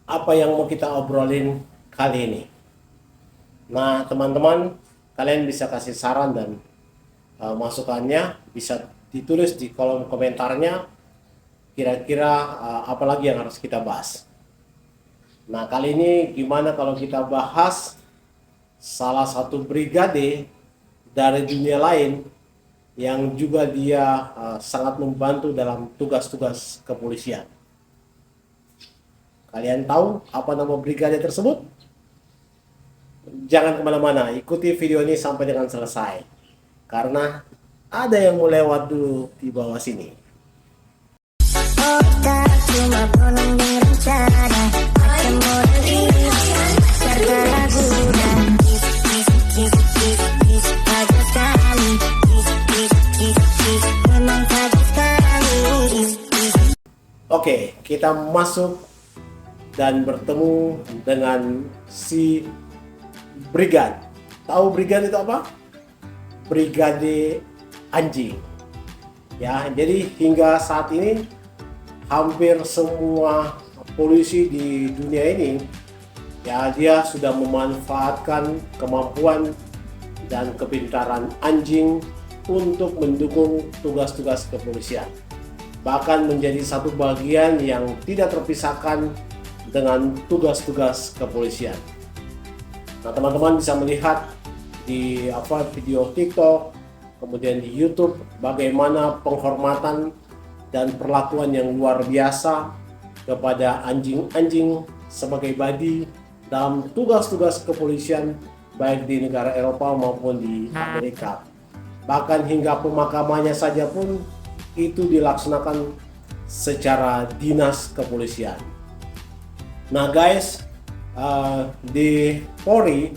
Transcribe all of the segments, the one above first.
apa yang mau kita obrolin kali ini. Nah, teman-teman, kalian bisa kasih saran dan masukannya, bisa ditulis di kolom komentarnya. Kira-kira apa lagi yang harus kita bahas. Nah, kali ini gimana kalau kita bahas salah satu brigade dari dunia lain yang juga dia sangat membantu dalam tugas-tugas kepolisian. Kalian tahu apa nama brigade tersebut? Jangan kemana-mana, ikuti video ini sampai dengan selesai. Karena ada yang mau lewat dulu di bawah sini. Oke, kita masuk dan bertemu dengan si brigade. Tahu brigade itu apa? Brigade anjing. Ya, jadi hingga saat ini hampir semua polisi di dunia ini ya dia sudah memanfaatkan kemampuan dan kepintaran anjing untuk mendukung tugas-tugas kepolisian. Bahkan menjadi satu bagian yang tidak terpisahkan dengan tugas-tugas kepolisian. Nah, teman-teman bisa melihat di video TikTok, kemudian di YouTube bagaimana penghormatan dan perlakuan yang luar biasa kepada anjing-anjing sebagai badi dalam tugas-tugas kepolisian baik di negara Eropa maupun di Amerika. Bahkan hingga pemakamannya saja pun itu dilaksanakan secara dinas kepolisian. Nah guys, di Polri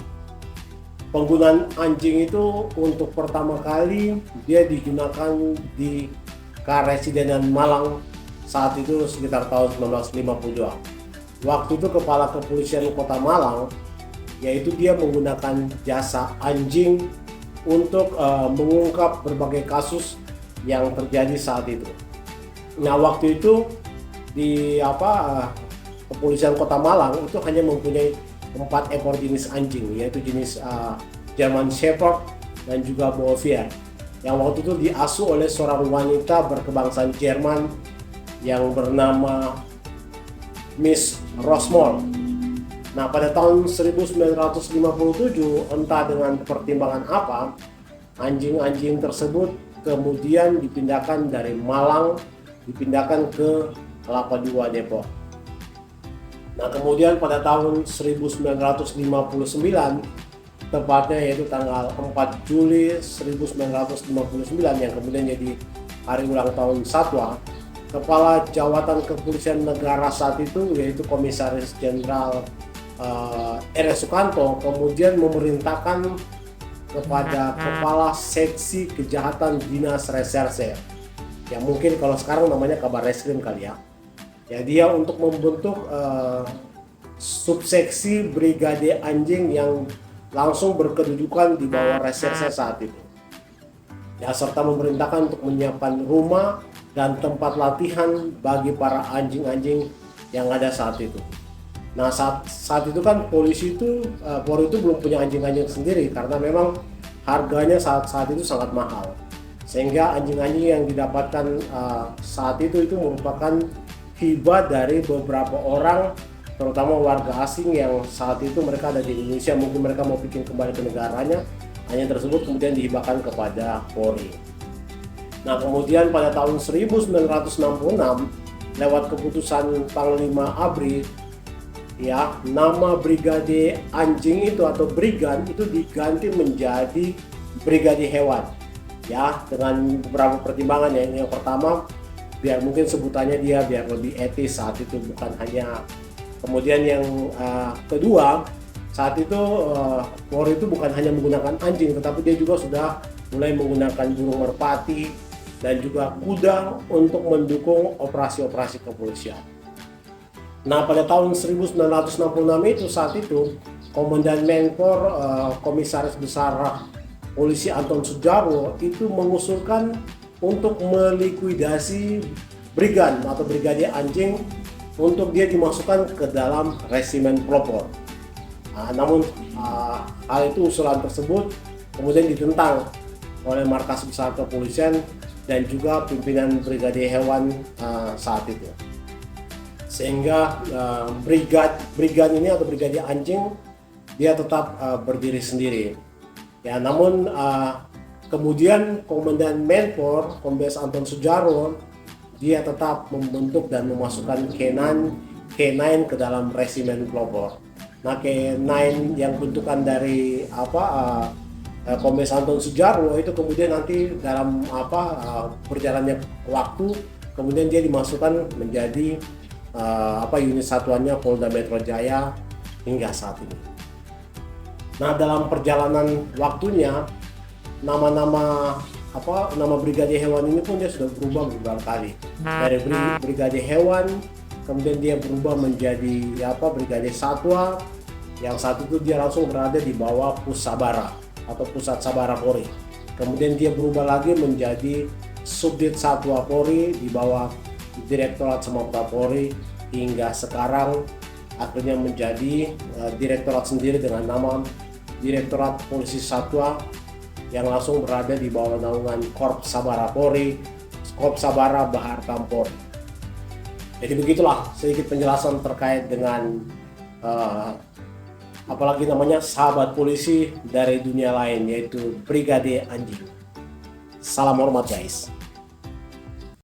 penggunaan anjing itu untuk pertama kali dia digunakan di Karesidenan Malang saat itu sekitar tahun 1952. Waktu itu kepala kepolisian kota Malang yaitu dia menggunakan jasa anjing untuk mengungkap berbagai kasus yang terjadi saat itu. Nah waktu itu di kepolisian kota Malang itu hanya mempunyai 4 ekor jenis anjing, yaitu jenis German Shepherd dan juga Bouvier, yang waktu itu diasuh oleh seorang wanita berkebangsaan Jerman yang bernama Miss Rosmore. Nah pada tahun 1957 entah dengan pertimbangan apa, anjing-anjing tersebut kemudian dipindahkan dari Malang dipindahkan ke Kelapa II Depok. Nah kemudian pada tahun 1959 tepatnya yaitu tanggal 4 Juli 1959 yang kemudian jadi hari ulang tahun Satwa, Kepala Jawatan Kepolisian Negara saat itu yaitu Komisaris Jenderal R.S. Sukanto kemudian memerintahkan kepada Kepala Seksi Kejahatan Dinas Reserse, yang mungkin kalau sekarang namanya Kabar Reskrim kali ya. Ya dia untuk membentuk subseksi brigade anjing yang langsung berkedudukan di bawah reserse saat itu. Ya serta memerintahkan untuk menyiapkan rumah dan tempat latihan bagi para anjing-anjing yang ada saat itu. Nah saat itu kan Polri itu belum punya anjing-anjing sendiri karena memang harganya saat itu sangat mahal. Sehingga anjing-anjing yang didapatkan saat itu merupakan hibah dari beberapa orang, terutama warga asing yang saat itu mereka ada di Indonesia, mungkin mereka mau bikin kembali ke negaranya, anjing tersebut kemudian dihibahkan kepada Polri. Nah kemudian pada tahun 1966 lewat keputusan Panglima ABRI ya, nama brigade anjing itu atau brigan itu diganti menjadi brigade hewan ya, dengan beberapa pertimbangan ya. Yang pertama biar mungkin sebutannya dia biar lebih etis saat itu, bukan hanya. Kemudian yang kedua, saat itu Polri itu bukan hanya menggunakan anjing, tetapi dia juga sudah mulai menggunakan burung merpati dan juga kuda untuk mendukung operasi-operasi kepolisian. Nah pada tahun 1966 itu saat itu Komandan Menpor Komisaris Besar Polisi Anton Sujarwo itu mengusulkan untuk melikuidasi brigan atau brigade anjing untuk dia dimasukkan ke dalam resimen pelopor. Namun hal itu, usulan tersebut kemudian ditentang oleh Markas Besar Kepolisian dan juga pimpinan Brigade Hewan saat itu. Sehingga brigade ini atau brigade anjing dia tetap berdiri sendiri. Ya, namun kemudian Komandan Menpor, Kombes Anton Sudjarwo, dia tetap membentuk dan memasukkan K9 ke dalam resimen pelopor. Nah, K9 yang bentukan dari Kombes Anton Sudjarwo itu kemudian nanti dalam berjalannya waktu kemudian dia dimasukkan menjadi unit satuannya Polda Metro Jaya hingga saat ini. Nah, dalam perjalanan waktunya nama Brigade Hewan ini pun dia sudah berubah beberapa kali. Dari Brigade Hewan kemudian dia berubah menjadi Brigade Satwa, yang satu itu dia langsung berada di bawah Pusabara atau Pusat Sabara Polri. Kemudian dia berubah lagi menjadi Subdit Satwa Polri di bawah Direktorat Samapta Polri, hingga sekarang akhirnya menjadi direktorat sendiri dengan nama Direktorat Polisi Satwa yang langsung berada di bawah naungan Korps Sabara Polri, Korps Sabara Bahar Kampor. Jadi begitulah sedikit penjelasan terkait dengan apalagi namanya sahabat polisi dari dunia lain, yaitu Brigade Anjing. Salam hormat guys.